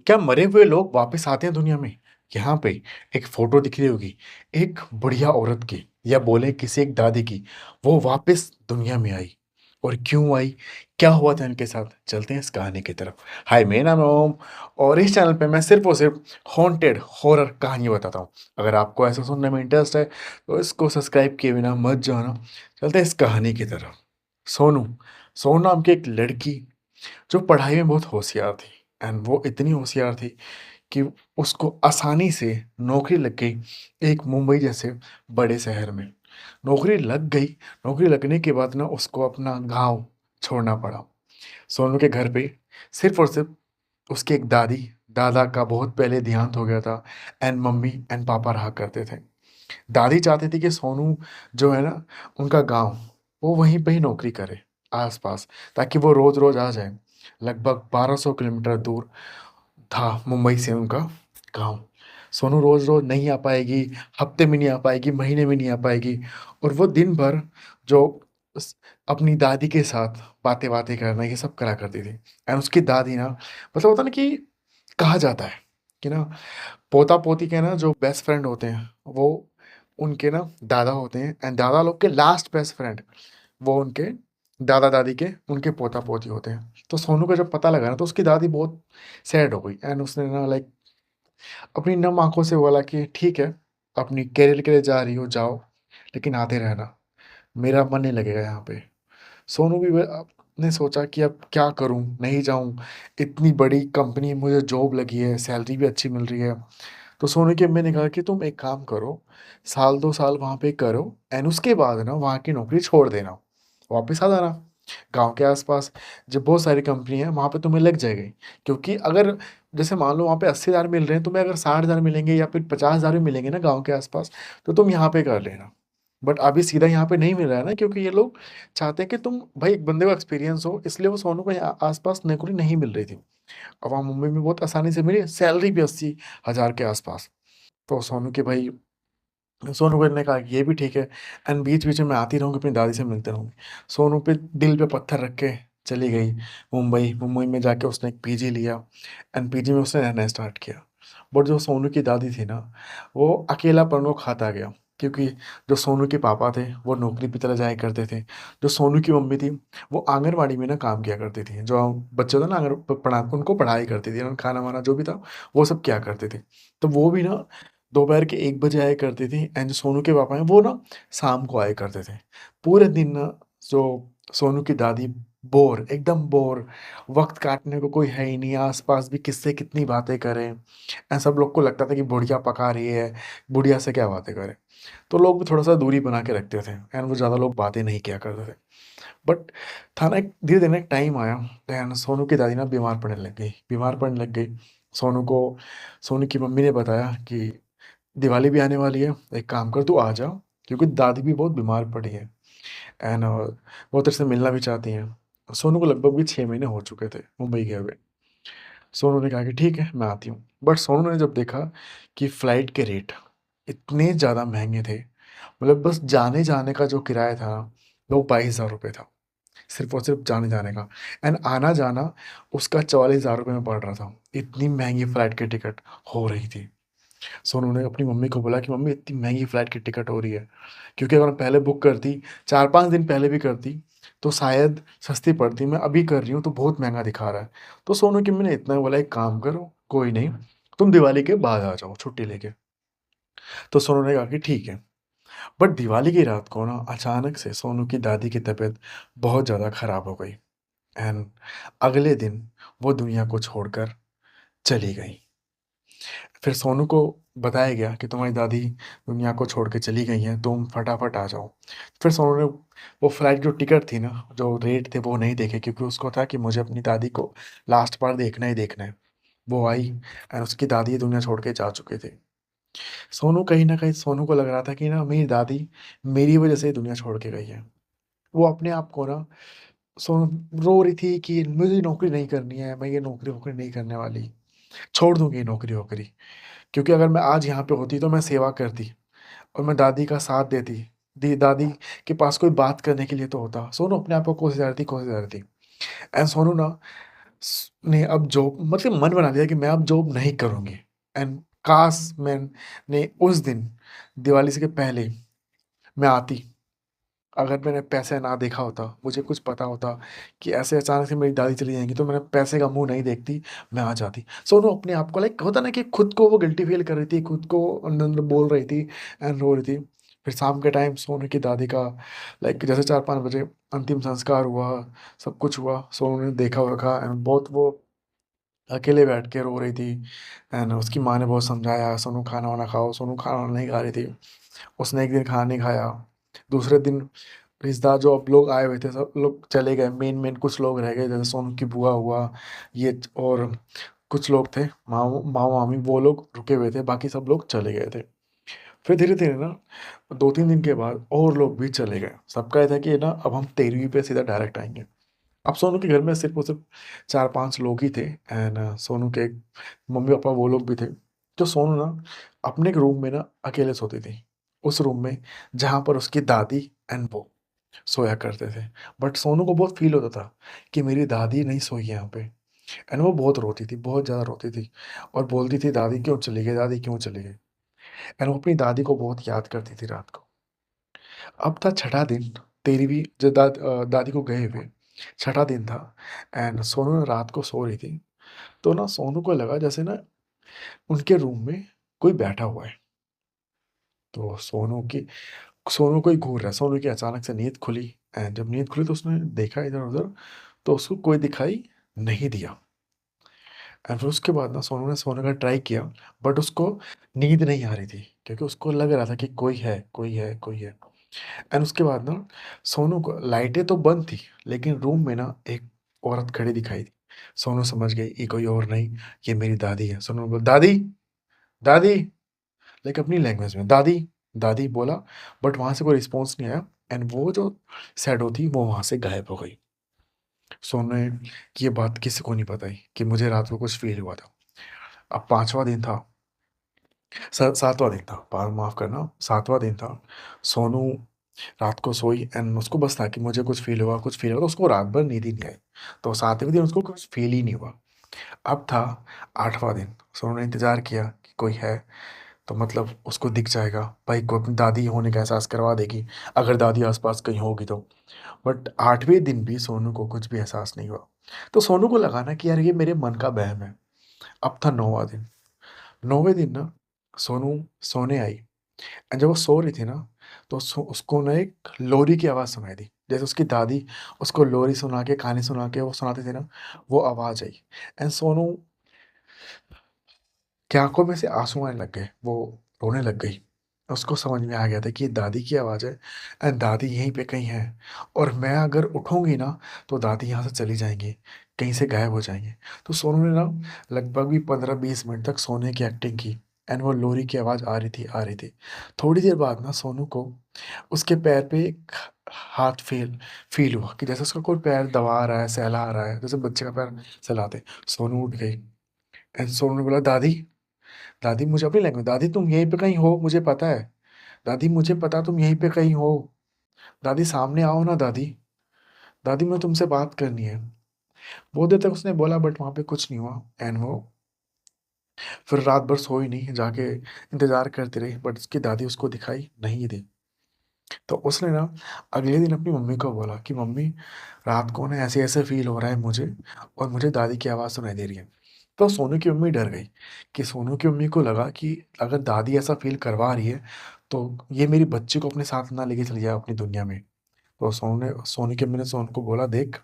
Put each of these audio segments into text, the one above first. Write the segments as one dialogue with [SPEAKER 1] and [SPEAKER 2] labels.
[SPEAKER 1] क्या मरे हुए लोग वापस आते हैं दुनिया में? यहाँ पे एक फ़ोटो दिख रही होगी, एक बढ़िया औरत की या बोले किसी एक दादी की, वो वापस दुनिया में आई। और क्यों आई? क्या हुआ था इनके साथ? चलते हैं इस कहानी की तरफ। हाय, मेरा नाम है ओम और इस चैनल पे मैं सिर्फ़ और सिर्फ़ हॉन्टेड हॉरर कहानियाँ बताता हूँ। अगर आपको ऐसा सुनने में इंटरेस्ट है, तो इसको सब्सक्राइब किए बिना मत जाना। चलते हैं इस कहानी की तरफ। सोनू, सोनू नाम की एक लड़की जो पढ़ाई में बहुत होशियार थी एंड वो इतनी होशियार थी कि उसको आसानी से नौकरी लग गई एक मुंबई जैसे बड़े शहर में। नौकरी लग गई, नौकरी लगने के बाद ना उसको अपना गाँव छोड़ना पड़ा। सोनू के घर पे सिर्फ़ और सिर्फ़ उसकी एक दादी, दादा का बहुत पहले देहांत हो गया था एंड मम्मी एंड पापा रहा करते थे। दादी चाहती थी कि सोनू जो है ना, उनका गाँव, वो वहीं पे ही नौकरी करे, आस-पास, ताकि वो रोज़-रोज़ आ जाए। लगभग 1200 किलोमीटर दूर था मुंबई से उनका गाँव। सोनू रोज़-रोज़ नहीं आ पाएगी, हफ्ते में नहीं आ पाएगी, महीने में नहीं आ पाएगी और वो दिन भर जो उस अपनी दादी के साथ बातें-वातें करना ये सब करा करती थी। एंड उसकी दादी ना, मतलब होता है ना कि कहा जाता है कि ना, पोता-पोती के ना जो बेस्ट फ्रेंड होते हैं, वो उनके ना दादा होते हैं एंड दादा लोग के लास्ट बेस्ट फ्रेंड वो उनके दादा-दादी के उनके पोता-पोती होते हैं। तो सोनू को जब पता लगा ना, तो उसकी दादी बहुत सैड हो गई एंड उसने ना लाइक अपनी नम आँखों से बोला कि ठीक है, अपनी करियर के लिए जा रही हो जाओ, लेकिन आते रहना, मेरा मन नहीं लगेगा यहाँ पे। सोनू भी ने सोचा कि अब क्या करूँ? नहीं जाऊँ, इतनी बड़ी कंपनी में मुझे जॉब लगी है, सैलरी भी अच्छी मिल रही है। तो सोनू की अम्मी ने कहा कि तुम एक काम करो, साल 2 साल वहाँ पे करो एंड उसके बाद ना वहाँ की नौकरी छोड़ देना, वापस आ जाना। गाँव के आस-पास जब बहुत सारी कंपनी है, वहाँ पे तुम्हें लग जाएगी। क्योंकि अगर जैसे मान लो वहाँ पे 80,000 मिल रहे हैं, तुम्हें अगर 60,000 मिलेंगे या फिर 50,000 भी मिलेंगे ना गाँव के आस-पास, तो तुम यहाँ पे कर लेना। बट अभी सीधा यहाँ पे नहीं मिल रहा है ना, क्योंकि ये लोग चाहते हैं कि तुम भाई एक बंदे को एक्सपीरियंस हो, इसलिए वो सोनू को यहाँ आस-पास नौकरी नहीं मिल रही थी। अब वहाँ मुंबई में बहुत आसानी से मिली, सैलरी भी 80,000 के आस-पास। तो सोनू के भाई सोनू ने कहा कि ये भी ठीक है एंड बीच-बीच में मैं आती रहूँगी, अपनी दादी से मिलते रहूँगी। सोनू पे दिल पे पत्थर रख के चली गई मुंबई। मुंबई में जाके उसने एक पीजी लिया एंड पीजी में उसने रहना स्टार्ट किया। बट जो सोनू की दादी थी ना, वो अकेलापन वो खाता गया, क्योंकि जो सोनू के पापा थे, वो नौकरी पे चले जाया करते थे। जो सोनू की मम्मी थी, वो आंगनवाड़ी में ना काम किया करती थी। जो बच्चे होते हैं ना, आंगन प पढ़ा उनको पढ़ाया करती थी, खाना-वाना जो भी था, वो सब किया करते थे। तो वो भी ना दोपहर के 1 बजे आया करती थी एंड जो सोनू के पापा हैं, वो ना शाम को आया करते थे। पूरे दिन ना जो सोनू की दादी बोर, एकदम बोर, वक़्त काटने को कोई है ही नहीं, आस-पास भी किससे कितनी बातें करें। सब लोग को लगता था कि बुढ़िया पका रही है, बुढ़िया से क्या बातें करें। तो लोग भी थोड़ा-सा दूरी बना के रखते थे एंड वो ज़्यादा लोग बातें नहीं किया करते थे। बट था ना, एक धीरे-धीरे एक टाइम आया एंड सोनू की दादी ना बीमार पड़ने लग गई, बीमार पड़ने लग गई। सोनू को सोनू की मम्मी ने बताया कि दिवाली भी आने वाली है, एक काम कर तू आ जा, क्योंकि दादी भी बहुत बीमार पड़ी है एंड वो तेरे से मिलना भी चाहती हैं। सोनू को लगभग भी 6 महीने हो चुके थे मुंबई गए हुए। सोनू ने कहा कि ठीक है, मैं आती हूँ। बट सोनू ने जब देखा कि फ्लाइट के रेट इतने ज़्यादा महँगे थे, मतलब बस जाने-जाने का जो किराया था ना, वो ₹22,000 था। सिर्फ़ और सिर्फ़ जाने-जाने का एंड आना-जाना उसका ₹44,000 में पड़ रहा था। इतनी महँगी फ्लाइट की टिकट हो रही थी। सोनू ने अपनी मम्मी को बोला कि मम्मी इतनी महँगी फ्लाइट की टिकट हो रही है, क्योंकि अगर मैं पहले बुक करती, 4-5 दिन पहले भी करती, तो शायद सस्ती पड़ती, मैं अभी कर रही हूँ तो बहुत महँगा दिखा रहा है। तो सोनू की मम्मी ने इतना बोला, एक काम करो, कोई नहीं, तुम दिवाली के बाद आ जाओ छुट्टी लेके। तो सोनू ने कहा कि ठीक है। बट दिवाली की रात को ना अचानक से सोनू की दादी की तबीयत बहुत ज़्यादा खराब हो गई एंड अगले दिन वो दुनिया को छोड़कर चली गई। फिर सोनू को बताया गया कि तुम्हारी दादी दुनिया को छोड़ के चली गई हैं, तुम फटाफट आ जाओ। फिर सोनू ने वो फ्लाइट जो टिकट थी ना, जो रेट थे वो नहीं देखे, क्योंकि उसको था कि मुझे अपनी दादी को लास्ट बार देखना ही देखना है। वो आई एंड उसकी दादी दुनिया छोड़ के जा चुके थे। सोनू कहीं न कहीं सोनू को लग रहा था कि ना मेरी दादी मेरी वज़ह से ही दुनिया छोड़ के गई है। वो अपने आप को ना रो रही थी कि मुझे नौकरी नहीं करनी है, मैं ये नौकरी-वोकरी नहीं करने वाली, छोड़ दूँगी ये नौकरी-वोकरी। क्योंकि अगर मैं आज यहाँ पे होती तो मैं सेवा करती और मैं दादी का साथ देती। दादी के पास कोई बात करने के लिए तो होता। सोनू अपने आप को कोस जा रही थी, कोस जा रही थी। एंड सोनू ना ने अब जॉब मतलब मन बना लिया कि मैं अब जॉब नहीं करूँगी। एंड काश मैंने उस दिन दिवाली से के पहले मैं आती। अगर मैंने पैसे ना देखा होता, मुझे कुछ पता होता कि ऐसे अचानक से मेरी दादी चली जाएँगी, तो मैंने पैसे का मुँह नहीं देखती, मैं आ जाती। सोनू अपने आप को लाइक होता है ना कि खुद को वो गिल्टी फ़ील कर रही थी, खुद को अंदर-अंदर बोल रही थी एंड रो रही थी। फिर शाम के टाइम सोनू की दादी का लाइक जैसे 4-5 बजे अंतिम संस्कार हुआ, सब कुछ हुआ। सोनू ने देखा-वेखा एंड बहुत वो अकेले बैठ के रो रही थी एंड उसकी माँ ने बहुत समझाया, "सोनू खाना-वाना खाओ।" सोनू खाना नहीं खा रही थी। उसने एक दिन खाना नहीं खाया। दूसरे दिन रिश्तेदार जो अब लोग आए हुए थे, सब लोग चले गए। मेन-मेन कुछ लोग रह गए, जैसे सोनू की बुआ हुआ, ये और कुछ लोग थे, मामा-मामी वो लोग रुके हुए थे, बाकी सब लोग चले गए थे। फिर धीरे-धीरे ना 2-3 दिन के बाद और लोग भी चले गए। सबका ये था कि ना अब हम 13वीं पे सीधा डायरेक्ट आएँगे। अब सोनू के घर में सिर्फ़ और सिर्फ़ 4-5 लोग ही थे एंड सोनू के मम्मी-पापा वो लोग भी थे। तो सोनू ना अपने एक रूम में ना अकेले सोती थी। उस रूम में जहाँ पर उसकी दादी एंड वो सोया करते थे। बट सोनू को बहुत फ़ील होता था कि मेरी दादी नहीं सोई है यहाँ पे एंड वो बहुत रोती थी, बहुत ज़्यादा रोती थी और बोलती थी, "दादी क्यों चली गई? दादी क्यों चली गई?" एंड वो अपनी दादी को बहुत याद करती थी रात को। अब था छठा दिन, 13वीं जो दादी को गए हुए, छठा दिन था एंड सोनू ना रात को सो रही थी। तो ना सोनू को लगा जैसे ना उनके रूम में कोई बैठा हुआ है। तो सोनू को ही घूर रहा है। सोनू की अचानक से नींद खुली एंड जब नींद खुली तो उसने देखा इधर-उधर, तो उसको कोई दिखाई नहीं दिया। एंड फिर उसके बाद ना सोनू ने सोने का ट्राई किया, बट उसको नींद नहीं आ रही थी क्योंकि उसको लग रहा था कि कोई है, कोई है, कोई है। एंड उसके बाद ना सोनू को लाइटें तो बंद थी, लेकिन रूम में ना एक औरत खड़ी दिखाई दी। सोनू समझ गई ये कोई और नहीं, ये मेरी दादी है। सोनू बोला, "दादी, दादी!" लाइक अपनी लैंग्वेज में, "दादी, दादी" बोला, बट वहाँ से कोई रिस्पॉन्स नहीं आया एंड वो जो शैडो थी वो वहाँ से गायब हो गई। सोनू ने ये बात किसी को नहीं बताई कि मुझे रात को कुछ फ़ील हुआ था। अब 5वां दिन था, 7वां दिन था, पा माफ़ करना, 7वां दिन था। सोनू रात को सोई एंड उसको बस था कि मुझे कुछ फ़ील हुआ, कुछ फ़ील हुआ, तो उसको रात भर नींद ही नहीं आई। तो 7वें दिन उसको कुछ फ़ील ही नहीं हुआ। अब था 8वां दिन, सोनू ने इंतज़ार किया कि कोई है, तो मतलब उसको दिख जाएगा, भाई को अपनी दादी होने का एहसास करवा देगी, अगर दादी आस-पास कहीं होगी तो। बट 8वें दिन भी सोनू को कुछ भी एहसास नहीं हुआ। तो सोनू को लगा ना कि यार ये मेरे मन का वहम है। अब था 9वां दिन। 9वें दिन ना सोनू सोने आई एंड जब वो सो रही थी ना, तो उसको ना एक लोरी की आवाज़ सुनाई दी। जैसे उसकी दादी उसको लोरी सुना के, कहानी सुना के वो सुनाती थी ना, वो आवाज़ आई एंड सोनू की आँखों में से आँसू आने लग गए, वो रोने लग गई। उसको समझ में आ गया था कि ये दादी की आवाज़ है एंड दादी यहीं पे कहीं है और मैं अगर उठूँगी ना, तो दादी यहाँ से चली जाएँगी, कहीं से गायब हो जाएँगी। तो सोनू ने ना लगभग भी 15-20 मिनट तक सोने की एक्टिंग की एंड वो लोरी की आवाज़ आ रही थी, आ रही थी। थोड़ी देर बाद ना सोनू को उसके पैर पे एक हाथ फ़ील हुआ कि जैसे उसका कोई पैर दबा रहा है, सहला रहा है, जैसे बच्चे का पैर सहलाते। सोनू उठ गई एंड सोनू ने बोला, "दादी, दादी" मुझे अपनी लैंग्वेज, "दादी तुम यहीं पे कहीं हो, मुझे पता है। दादी मुझे पता तुम यहीं पे कहीं हो। दादी सामने आओ ना दादी। दादी मुझे तुमसे बात करनी है।" बहुत देर तक उसने बोला बट वहाँ पे कुछ नहीं हुआ एंड वो फिर रात भर सोई नहीं, जाके इंतज़ार करती रही बट उसकी दादी उसको दिखाई नहीं दी। तो उसने ना अगले दिन अपनी मम्मी को बोला कि मम्मी रात को ना ऐसे-ऐसे फ़ील हो रहा है मुझे और मुझे दादी की आवाज़ सुनाई दे रही है। तो सोनू की मम्मी डर गई कि सोनू की मम्मी को लगा कि अगर दादी ऐसा फ़ील करवा रही है, तो ये मेरी बच्ची को अपने साथ ना लेके चली जाए अपनी दुनिया में। तो सोनू की अम्मी ने सोनू को बोला, "देख,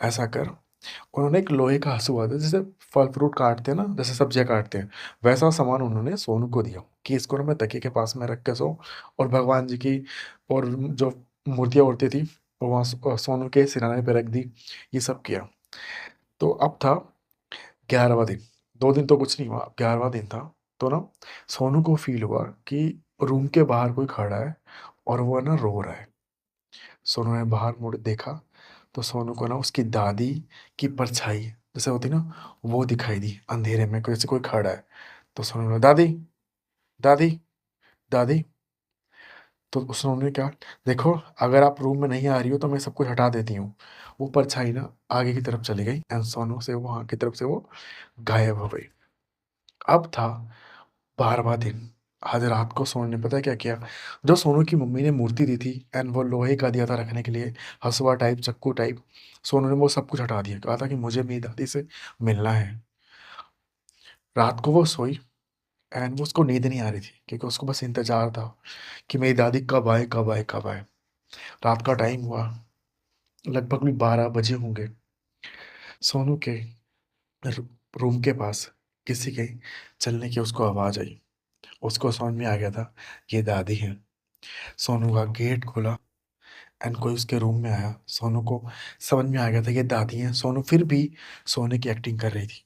[SPEAKER 1] ऐसा कर।" उन्होंने एक लोहे का हँसुआ था, जैसे फल-फ्रूट काटते हैं ना, जैसे सब्जियाँ काटते हैं, वैसा सामान उन्होंने सोनू को दिया कि इसको ना मैं तकिए के पास में रख के सो और भगवान जी की और जो मूर्तियाँ-वूर्तियाँ थी, वो वहाँ सोनू के सिरहाने पे रख दी, ये सब किया। तो अब था 11वाँ दिन, 2 दिन तो कुछ नहीं हुआ, 11वाँ दिन था, तो ना सोनू को फ़ील हुआ कि रूम के बाहर कोई खड़ा है और वो ना रो रहा है। सोनू ने बाहर मुड़ देखा, तो सोनू को ना उसकी दादी की परछाई जैसे होती है ना, वो दिखाई दी अंधेरे में, कोई जैसे कोई खड़ा है। तो सोनू ने बोला, "दादी, दादी, दादी।" तो उसने कहा, देखो अगर आप रूम में नहीं आ रही हो तो मैं सब कुछ हटा देती हूँ। वो परछाई ना आगे की तरफ चली गई एंड सोनू से वहाँ की तरफ से वो गायब हो गई। अब था 12वां दिन। आज रात को सोनू ने पता है क्या किया? जो सोनू की मम्मी ने मूर्ति दी थी एंड वो लोहे का दिया था रखने के लिए, हसुआ टाइप, चाकू टाइप, सोनू ने वो सब कुछ हटा दिया। कहा था कि मुझे मेरी दादी से मिलना है। रात को वो सोई एंड वो उसको नींद नहीं आ रही थी क्योंकि उसको बस इंतजार था कि मेरी दादी कब आए, कब आए, कब आए। रात का टाइम हुआ, लगभग भी 12 बजे होंगे। सोनू के रू- रूम के पास किसी के चलने की उसको आवाज़ आई। उसको समझ में आ गया था ये दादी है। सोनू का गेट खुला एंड कोई उसके रूम में आया। सोनू को समझ में आ गया था ये दादी है। सोनू फिर भी सोने की एक्टिंग कर रही थी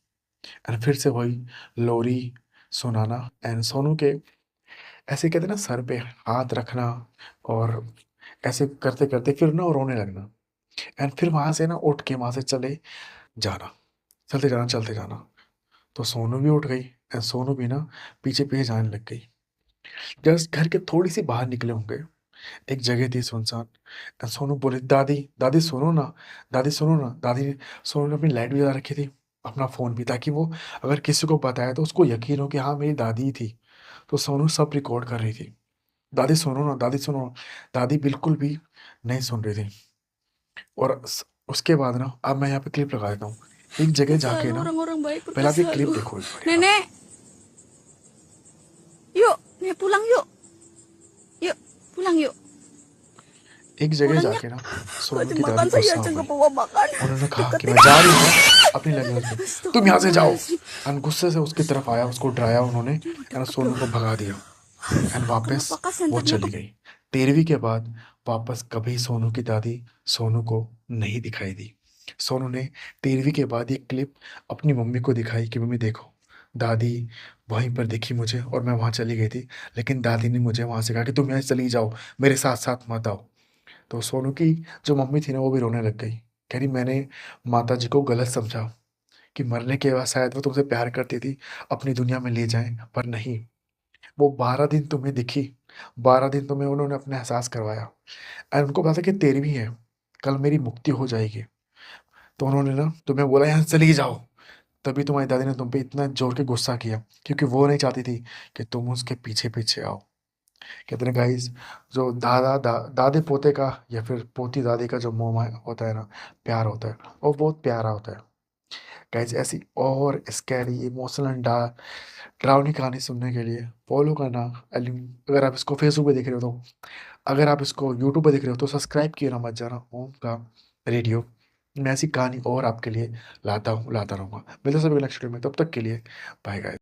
[SPEAKER 1] एंड फिर से वही लोरी सुनाना एंड सोनू के ऐसे कहते ना सर पे हाथ रखना और ऐसे करते करते फिर ना वो रोने लगना एंड फिर वहां से ना उठ के वहां से चले जाना, चलते जाना, चलते जाना। तो सोनू भी उठ गई एंड सोनू भी ना पीछे पीछे जाने लग गई। जस्ट घर के थोड़ी सी बाहर निकले होंगे, एक जगह थी सुनसान एंड सोनू बोले, दादी दादी सुनो ना, दादी सुनो ना, दादी। सोनू ने अपनी लाइट भी जला रखी थी, अपना फोन भी, ताकि वो अगर किसी को बताया तो उसको यकीन हो कि हाँ मेरी दादी थी। तो सोनू सब रिकॉर्ड कर रही थी, दादी सुनो ना, दादी सुनो ना। दादी बिल्कुल भी नहीं सुन रही थी। और उसके बाद ना अब मैं यहाँ पे क्लिप लगा देता हूँ, एक जगह जाके
[SPEAKER 2] Selalu
[SPEAKER 1] ना,
[SPEAKER 2] orang-orang baik
[SPEAKER 1] पहले आप ये
[SPEAKER 2] berkata
[SPEAKER 1] क्लिप
[SPEAKER 2] selalu.
[SPEAKER 1] देखो एक बार यहाँ पे।
[SPEAKER 2] Nenek, yuk, nenek pulang yuk. Yuk, pulang yuk.
[SPEAKER 1] एक जगह
[SPEAKER 2] Pulang ya.
[SPEAKER 1] जाके ना सोनू
[SPEAKER 2] Kasih
[SPEAKER 1] की दादी
[SPEAKER 2] makan saya
[SPEAKER 1] गुस्सा हो
[SPEAKER 2] aja
[SPEAKER 1] गई।
[SPEAKER 2] nggak bawa makan.
[SPEAKER 1] उन्होंने कहा कि
[SPEAKER 2] Deketin.
[SPEAKER 1] मैं जा रही हूँ अपनी लैंग्वेज में, तुम यहाँ से जाओ।
[SPEAKER 2] Astagfirullahaladzim.
[SPEAKER 1] एंड गुस्से से उसकी तरफ आया, उसको डराया उन्होंने
[SPEAKER 2] Cuma
[SPEAKER 1] and
[SPEAKER 2] deket
[SPEAKER 1] Sonu
[SPEAKER 2] doang.
[SPEAKER 1] को भगा दिया एंड वापस
[SPEAKER 2] Kenapa kah
[SPEAKER 1] वो
[SPEAKER 2] senternya
[SPEAKER 1] चली
[SPEAKER 2] tuh?
[SPEAKER 1] गई। 13वीं के बाद वापस कभी सोनू की दादी सोनू को नहीं दिखाई दी। सोनू ने 13वीं के बाद ये क्लिप अपनी मम्मी को दिखाई कि मम्मी देखो, दादी वहीं पर दिखी मुझे और मैं वहाँ चली गई थी, लेकिन दादी ने मुझे वहाँ से कहा कि तुम यहाँ से चली जाओ, मेरे साथ साथ मत आओ। तो सोनू की जो मम्मी थी ना वो भी रोने लग गई, कह रही मैंने माता जी को गलत समझा कि मरने के बाद शायद वो तुमसे प्यार करती थी, अपनी दुनिया में ले जाएं, पर नहीं। वो 12 दिन तुम्हें दिखी, 12 दिन तुम्हें उन्होंने अपने एहसास करवाया एंड उनको पता था कि 13वीं है, कल मेरी मुक्ति हो जाएगी। तो उन्होंने ना तुम्हें बोला यहाँ से चली जाओ। तभी तुम्हारी दादी ने तुम पे इतना जोर के गुस्सा किया क्योंकि वो नहीं चाहती थी कि तुम उसके पीछे पीछे आओ। कहते हैं गाइस, जो दादे पोते का या फिर पोती दादी का जो मोह होता है ना, प्यार होता है, वो बहुत प्यारा होता है। गाइस ऐसी और स्कैरी इमोशनल डरावनी कहानी सुनने के लिए फॉलो करना अगर आप इसको फेसबुक पे देख रहे हो तो, अगर आप इसको यूट्यूब पे देख रहे हो तो सब्सक्राइब किए ना मत जाना, ओम का रेडियो। मैं ऐसी कहानी और आपके लिए लाता रहूँगा। मिलते हैं सभी नेक्स्ट वीडियो में, तब तक के लिए बाय गाइस।